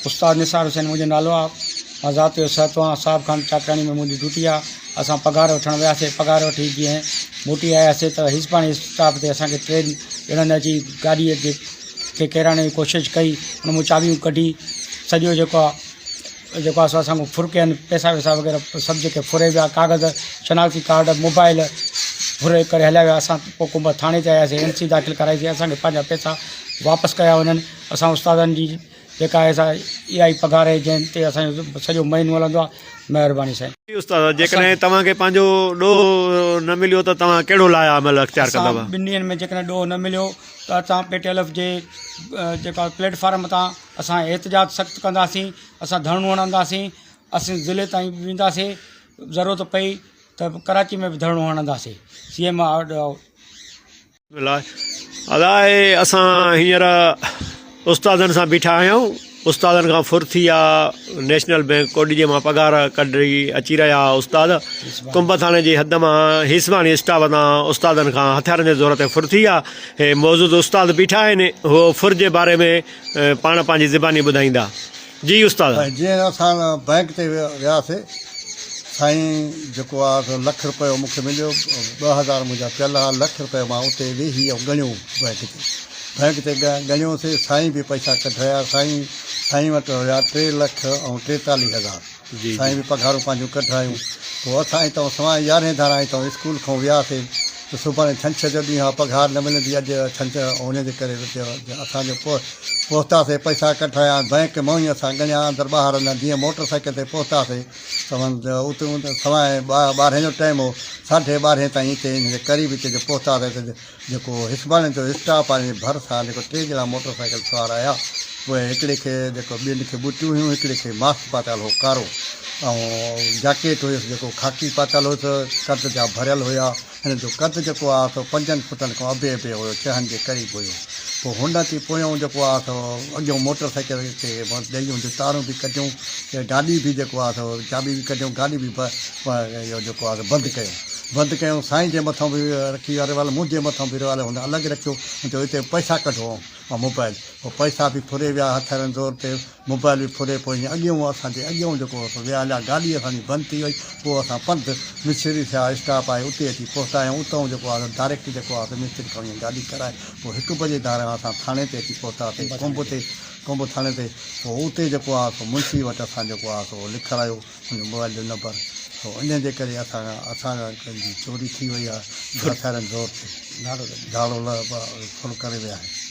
उस्ताद निसार हुसैन मुंहिंजो नालो आहे। मां ज़ाती सतवां साहिब खान चाकरानी में मुंहिंजी ड्यूटी आहे। असां पघार वठणु वियासीं, पघार वठी जीअं मोटी आयासीं त हिसपाणी स्टॉप ते असांखे ट्रेन ॼणनि अची गाॾीअ खे किराइण जी कोशिशि कई। उन मां चाबियूं कढी सॼो जेको आहे सो असांखां फुरके आहिनि, पैसा वैसा वग़ैरह सभु जेके फुरे विया, कागज़ शनाख़ती कार्ड मोबाइल फुरे करे हलिया विया। असां पोइ कुंभ थाणे ते आयासीं, MC दाख़िल कराईसीं, असांखे पंहिंजा पैसा वापसि कया वञनि। असां उस्तादनि जी जेका आहे सा इहा ई पघार आहे जंहिं ते असांजो सॼो महीनो हलंदो आहे। महिरबानी साईं। उस्ताद जेकॾहिं तव्हांखे पंहिंजो ॾोह न मिलियो त तव्हां कहिड़ो लाया अमल अख़्तियार कंदव? 2 ॾींहंनि में जेकॾहिं ॾोह न मिलियो त असां PTLF जे जेका प्लेटफार्म तां असां एहतिजाज सख़्तु कंदासीं, असां धरणो हणंदासीं, असीं ज़िले ताईं वेंदासीं, ज़रूरत पई त कराची में बि धरणो हणंदासीं। CM अलाए असां हींअर उस्तादनि सां बीठा आहियूं। उस्तादनि खां फुर्ती आहे नेशनल बैंक कोडीअ मां पघार कढी अची रहिया उस्ताद। कुंभ थाणे जी हद मां हिसबाणी स्टाफ तां उस्तादनि खां हथियारनि जे ज़ोर ते फुर्ती आहे। हे मौजूदु उस्ताद बीठा आहिनि, उहो फुर जे बारे में पाण पंहिंजी ज़बानी ॿुधाईंदा। जी उस्ताद। जीअं असां बैंक ते वियासीं साईं, जेको आहे लख रुपयो मूंखे मिलियो, 2000 मुंहिंजा पियल आहे। लख रुपयो मां उते वेही ॻणियो बैंक ते ॻणियोसीं। साईं बि पैसा कढाया। साईं वटि हुया 3,43,000। साईं बि पघारूं पंहिंजूं कढायूं। पोइ असां हितां सवाइ 11 धारा हितां स्कूल खां वियासीं त सुभाणे छंछरु जो ॾींहुं आहे, पघार न मिलंदी अॼु छंछरु, हुनजे करे असांजो पहुतासीं, पैसा कढाया बैंक मां ई असां ॻणिया अंदरि ॿाहिरि न। जीअं मोटर साइकिल ते पहुतासीं उते सवाइ 12 जो टाइम हो, 12:30 ताईं हिते हिन क़रीब हिते जो पहुतासीं त जेको हिसबाणी जो स्टाफ आहे भरिसां जेको 3 ॼणा मोटर साइकिल सवार आया। उहे हिकिड़े खे जेको ॿियनि खे बूटियूं हुयूं, हिकिड़े खे मास्क पातल हो कारो, ऐं जैकेट हुयुसि जेको खाकी पातल हुयुसि, कर्ज़ जा भरियल हुया। हिन जो कर्ज़ जेको आहे सो 5 फुटनि खां अबे हुयो, 6 जे क़रीब हुयो। पोइ हुन ते पोयों जेको आहे सो अॻियों मोटर साइकिल खे ॾेयूं तारूं बि कढियूं, गाॾी बि जेको आहे सो चाबी बि कढियूं, गाॾी बि इहो जेको आहे बंदि कयूं। साईं जे मथां बि रखी वारे वाल, मुंहिंजे मथां बि वाले हुन अलॻि रखियो। त हिते पैसा कढो ऐं मोबाइल, पोइ पैसा बि फुरे विया हथरनि ज़ोर ते, मोबाइल बि फुरे। पोइ ईअं अॻियों असांजे अॻियों जेको विया हलिया, गाॾी असांजी बंदि थी वई। पोइ असां पंधु मिस्त्री थिया, स्टाफ आहे उते अची पहुता आहियूं। उतां जेको आहे डायरेक्ट जेको आहे मिस्त्री खां गाॾी कराए पोइ 1 बजे धारा असां थाणे ते अची पहुतासीं, कुंभ थाणे ते। पोइ उते जेको आहे सो मुंशी वटि असां जेको आहे सो लिखायो हुनजो मोबाइल जो नंबर। तो इन जे करे असांजी चोरी थी वई आहे हथियारनि ज़ोर ते, झाड़ो फुल करे विया आहिनि।